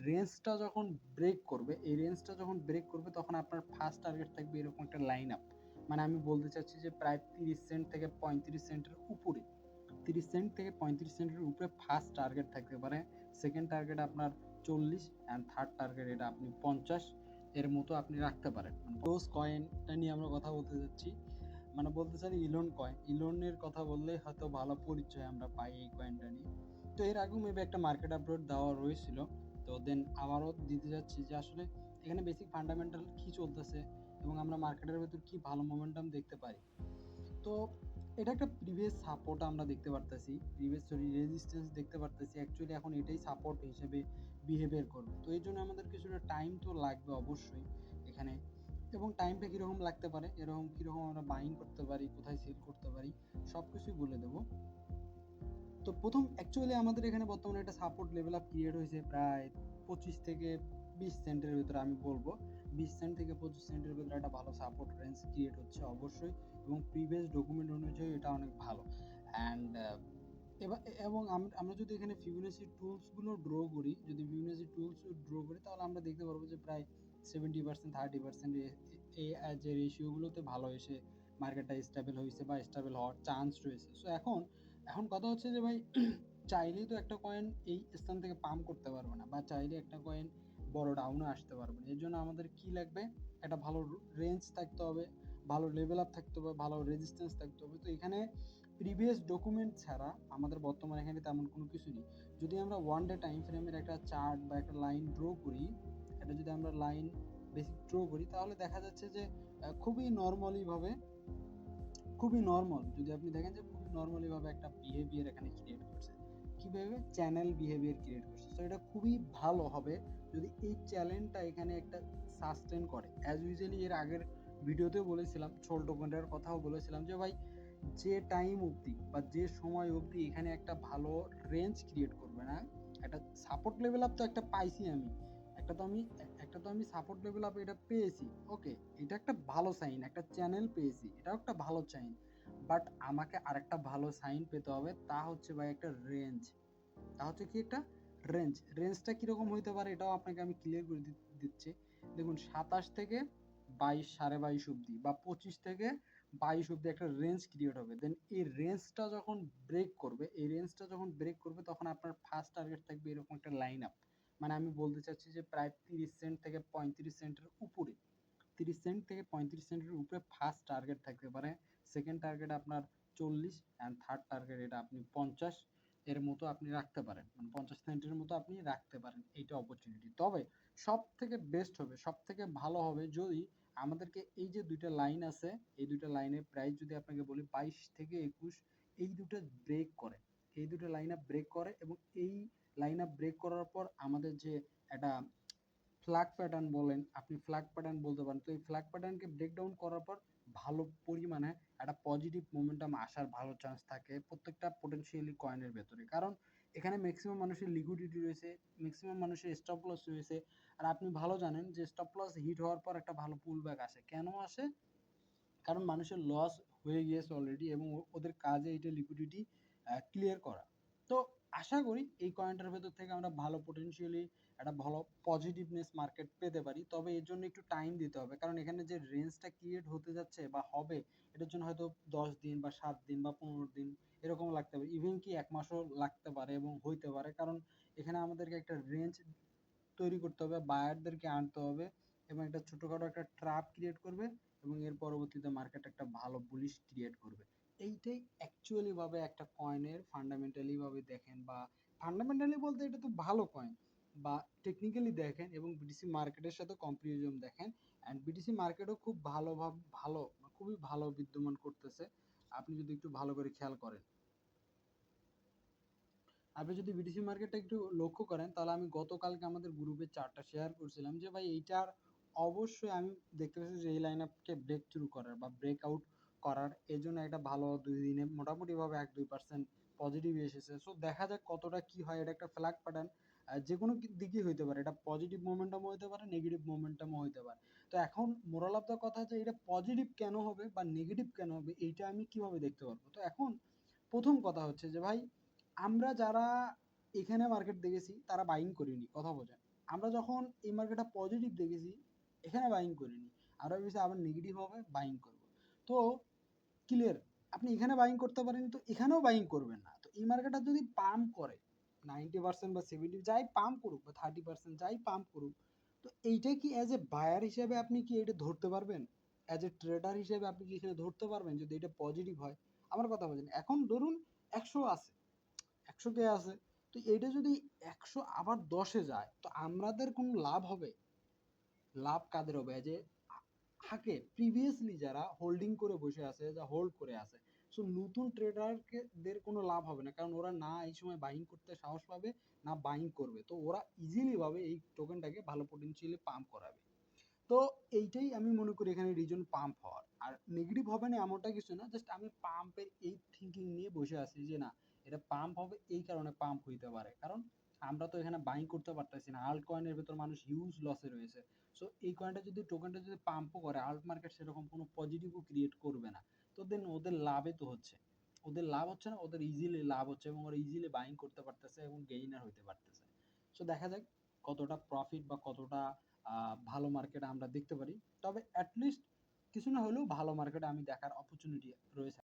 রেঞ্জটা যখন ব্রেক করবে, এই রেঞ্জটা যখন ব্রেক করবে তখন আপনার ফার্স্ট টার্গেট থাকবে এরকম একটা লাইন আপ। মানে আমি বলতে চাচ্ছি যে প্রায় 30 সেন্ট থেকে 35 সেন্টের উপরে, 30 সেন্ট থেকে 35 সেন্টের উপরে ফার্স্ট টার্গেট থাকতে পারে। সেকেন্ড টার্গেট আপনার 40 অ্যান্ড থার্ড টার্গেট এটা আপনি 50 এর মতো আপনি রাখতে পারেন। মানে ডোজ কয়েনটা নিয়ে আমরা কথা বলতে যাচ্ছি, মানে বলতে চাই ইলন কয়েন। ইলনের কথা বললে হয়তো ভালো পরিচয় আমরা পাই এই কয়েনটা নিয়ে। তো এর আগেও মেবি একটা মার্কেট আপডেট দেওয়া রয়েছিল, তো দেন আবারও দিতে যাচ্ছি যে আসলে এখানে বেসিক ফান্ডামেন্টাল কি চলতেছে এবং আমরা মার্কেটের ভেতর কি ভালো মোমেন্টাম দেখতে পারি। তো এটা একটা প্রিভিয়াস সাপোর্ট আমরা দেখতে পারতেছি, রেজিস্ট্যান্স দেখতে পারতেছি। অ্যাকচুয়ালি এখন এটাই সাপোর্ট হিসেবে বিহেভিয়ার করবে। তো এই জন্য আমাদের কিছুটা টাইম তো লাগবে অবশ্যই এখানে, এবং টাইমটা কীরকম লাগতে পারে, এরকম কীরকম আমরা বাইং করতে পারি, কোথায় সেল করতে পারি, সব কিছুই বলে দেবো। তো প্রথম অ্যাকচুয়ালি আমাদের এখানে বর্তমানে একটা সাপোর্ট লেভেল আপ ক্রিয়েট হয়েছে প্রায় 25 থেকে 20 সেন্টের ভিতরে। আমি বলবো 20 সেন্ট থেকে 25 সেন্টের ভিতরে একটা ভালো সাপোর্ট রেঞ্জ ক্রিয়েট হচ্ছে অবশ্যই, এবং প্রিভিয়াস ডকুমেন্ট অনুযায়ী এটা অনেক ভালো। অ্যান্ড এবার এবং আমরা যদি এখানে ফিবোনাচি টুলসগুলো ড্র করি, যদি ফিবোনাচি টুলস ড্র করি তাহলে আমরা দেখতে পারবো যে প্রায় 70%, 30% এই যে রেশিওগুলোতে ভালো এসে মার্কেটটা স্টেবল হয়েছে বা স্টেবল হওয়ার চান্স রয়েছে। সো এখন কথা হচ্ছে যে ভাই চাইলেই তো একটা কয়েন এই স্থান থেকে পাম্প করতে পারবে না, বা চাইলে একটা কয়েন বড় ডাউনে আসতে পারবে না। এর জন্য আমাদের কি লাগবে, একটা ভালো রেঞ্জ থাকতে হবে, ভালো লেভেল আপ থাকতে হবে, ভালো রেজিস্ট্যান্স থাকতে হবে। তো এখানে প্রিভিয়াস ডকুমেন্ট ছাড়া আমাদের বর্তমানে এখানে তেমন কোনো কিছু নেই। যদি আমরা ওয়ান ডে টাইম ফ্রেমের একটা চার্ট বা একটা লাইন ড্র করি, এটা যদি আমরা লাইন বেসিক ড্র করি তাহলে দেখা যাচ্ছে যে খুবই নর্মাল, যদি আপনি দেখেন যে খুবই নর্মালি ভাবে একটা বিহেভিয়ার এখানে ক্রিয়েট করছে। কিভাবে চ্যানেল বিহেভিয়ার ক্রিয়েট করছে। তো এটা খুবই ভালো হবে যদি এই চ্যানেলটা এখানে একটা সাস্টেন করে। অ্যাজ ইউজুয়ালি এর আগের ভিডিওতেও বলেছিলাম, ছোট টোকেনটার কথাও বলেছিলাম যে ভাই যে টাইম অবধি বা যে সময় অবধি এখানে একটা ভালো রেঞ্জ ক্রিয়েট করবে না, একটা সাপোর্ট লেভেল আপ তো একটা পাইছি আমি, একটা তো আমি সাপোর্ট লেভেল আপ এটা পেয়েছি, ওকে, এটা একটা ভালো সাইন, একটা চ্যানেল পেয়েছি, এটাও একটা ভালো সাইন। বাট আমাকে আরেকটা ভালো সাইন পেতে হবে, তা হচ্ছে ভাই একটা রেঞ্জ। তা হচ্ছে কি একটা রেঞ্জটা কিরকম হইতে পারে এটাও আপনাকে আমি ক্লিয়ার করে দিচ্ছি। দেখুন 27 থেকে 22, 22.5 অব্দি বা 25 থেকে 22 অব্দি একটা রেঞ্জ ক্রিয়েট হবে। দেন এই রেঞ্জটা যখন ব্রেক করবে তখন আপনার ফার্স্ট টার্গেট থাকবে এরকম একটা লাইন আপ। মানে আমি বলতে চাচ্ছি যে প্রায় 30 সেন্ট থেকে 35 সেন্টের উপরে, 30 সেন্ট থেকে 35 সেন্টের উপরে ফার্স্ট টার্গেট থাকতে পারে। সেকেন্ড টার্গেট আপনার 40 অ্যান্ড থার্ড টার্গেট এটা আপনি 50 এর মতো আপনি রাখতে পারেন, মানে 50 সেন্টের মতো আপনি রাখতে পারেন এইটা অপরচুনিটি। তবে সব থেকে বেস্ট হবে, সব থেকে ভালো হবে যদি আমাদেরকে এই যে দুইটা লাইন আছে, এই দুইটা লাইনের প্রাইস যদি আপনাকে বলি 22 থেকে 21, এই দুটো ব্রেক করে, এই দুটো লাইন আপ ব্রেক করে, এবং এই লাইন আপ ব্রেক করার পর আমাদের যে একটা ফ্ল্যাগ প্যাটার্ন বলেন, আপনি ফ্ল্যাগ প্যাটার্ন বলতে পারেন। তো এই ফ্ল্যাগ প্যাটার্নকে ব্রেকডাউন করার পর ভালো পরিমাণে একটা পজিটিভ মোমেন্টাম আসার ভালো চান্স থাকে প্রত্যেকটা পোটেনশিয়ালি কয়েনের ভেতরে। কারণ এখানে ম্যাক্সিমাম মানুষের লিকুইডিটি রয়েছে, ম্যাক্সিমাম মানুষের স্টপ লস রয়েছে। আর আপনি ভালো জানেন যে স্টপ লস হিট হওয়ার পর একটা ভালো পুল ব্যাক আসে। কেন আসে? কারণ মানুষের লস হয়ে গিয়েছে অলরেডি এবং ওদের কাজে এটা লিকুইডিটি ক্লিয়ার করা। তো আশা করি এই কয়েনটার ভেতর থেকে আমরা ভালো পোটেনশিয়ালি একটা ভালো পজিটিভনেস মার্কেট পেতে পারি। তবে এর জন্য একটু টাইম দিতে হবে, কারণ এখানে যে রেঞ্জটা ক্রিয়েট হতে যাচ্ছে বা হবে, এটার জন্য হয়তো 10 দিন বা 7 দিন বা 15 দিন এরকম লাগতে পারে, ইভেন কি 1 মাসও লাগতে পারে এবং হইতে পারে। কারণ এখানে আমাদেরকে একটা রেঞ্জ তৈরি করতে হবে, বায়ারদেরকে আনতে হবে, এবং একটা ছোটখাটো একটা ট্র্যাপ ক্রিয়েট করবে, এবং এর পরবর্তীতে মার্কেট একটা ভালো বুলিশ ক্রিয়েট করবে। এইটাই অ্যাকচুয়ালি ভাবে একটা কয়েনের ফান্ডামেন্টালি ভাবে দেখেন, বা ফান্ডামেন্টালি বলতে এটা তো ভালো কয়েন, বা টেকনিক্যালি দেখেন এবং বিটিসি মার্কেটের সাথে কম্পারিজন দেখেন। অ্যান্ড বিটিসি মার্কেটও খুব খুবই ভালো বিদ্যমান করতেছে, আপনি যদি একটু ভালো করে খেয়াল করেন। আপনি যদি বিটিসি মার্কেটটা একটু লক্ষ্য করেন তাহলে আমি গতকালকে আমাদের গ্রুপে চার্টটা শেয়ার করছিলাম যে ভাই এইটার অবশ্যই আমি দেখতে পাচ্ছি যে এই লাইন আপকে ব্রেক থ্রু করার বা ব্রেক আউট করার এর জন্য একটা ভালো 2 দিনে মোটামুটিভাবে 1-2% পজিটিভ এসেছে। সো দেখা যাক কতটা কি হয়। এটা একটা ফ্ল্যাগ প্যাটার্ন, যে কোনো দিকই হইতে পারে, এটা পজিটিভ মোমেন্টামও হইতে পারে, নেগেটিভ মোমেন্টামও হইতে পারে। তো এখন মোরাল অফ দ্য কথা হচ্ছে এটা পজিটিভ কেন হবে বা নেগেটিভ কেন হবে এইটা আমি কিভাবে দেখতে পারবো। তো এখন প্রথম কথা হচ্ছে যে ভাই আমরা যারা এখানে মার্কেট দেখেছি তারা বাইং করিনি, কথা বোঝেন। আমরা যখন এই মার্কেটটা পজিটিভ দেখেছি, এখানে বাইং করিনি, আমরা ভেবেছি আবার নেগেটিভ হবে, বাইং করব। তো ক্লিয়ার, আপনি এখানে বাইং করতে পারেন, তো এখানেও বাইং করবেন না। তো এই মার্কেটটা যদি পাম্প করে 90% বা 70 যাই পাম্প করুক, বা 30% যাই পাম্প করুক, তো এইটা কি অ্যাজ এ বায়ার হিসেবে আপনি কি এটা ধরতে পারবেন? অ্যাজ এ ট্রেডার হিসেবে আপনি কি এখানে ধরতে পারবেন যদি এটা পজিটিভ হয়? আমার কথা বলছেন, এখন ধরুন 100 আছে, 100 কে আছে, তো এইটা যদি 100 আবার 10-এ যায়, তো আমাদের কোনো লাভ হবে? লাভ কাদের হবে? যে থাকে প্রিভিয়াসলি যারা হোল্ডিং করে বসে আছে, যা হোল্ড করে আছে, সো নতুন ট্রেডারকে দের কোনো লাভ হবে না, কারণ ওরা না এই সময় বাইং করতে সাহস পাবে, না বাইং করবে। তো ওরা ইজিলি ভাবে এই টোকেনটাকে ভালো পটেনশিয়ালি পাম্প করাবে। তো এইটাই আমি মনে করি এখানে রিজন পাম্প হওয়ার। আর নেগেটিভ হবে না এমনটা কিছু না, জাস্ট আমি পাম্পের এই থিঙ্কিং নিয়ে বসে আছি যে না, এটা পাম্প হবে, এই কারণে পাম্প হইতে পারে, কারণ আমরা তো এখানে বাইং করতে পারতেছি না, আল্ট কয়েনের ভেতর মানুষ হিউজ লসে রয়েছে। সো এই কয়েনটা যদি, টোকেনটা যদি পাম্পও করে, আল্ট মার্কেট সেরকম কোনো পজিটিভও ক্রিয়েট করবে না। তো দেন ওদের লাভে তো হচ্ছে, ওদের লাভ হচ্ছে না, ওদের ইজিলি লাভ হচ্ছে, এবং ওরা ইজিলি বাইং করতে পারতেছে এবং গেইনার হইতে পারতেছে। সো দেখা যাক কতটা প্রফিট বা কতটা ভালো মার্কেট আমরা দেখতে পারি। তবে অ্যাটলিস্ট কিছু না হলেও ভালো মার্কেট আমি দেখার অপরচুনিটি রয়েছে।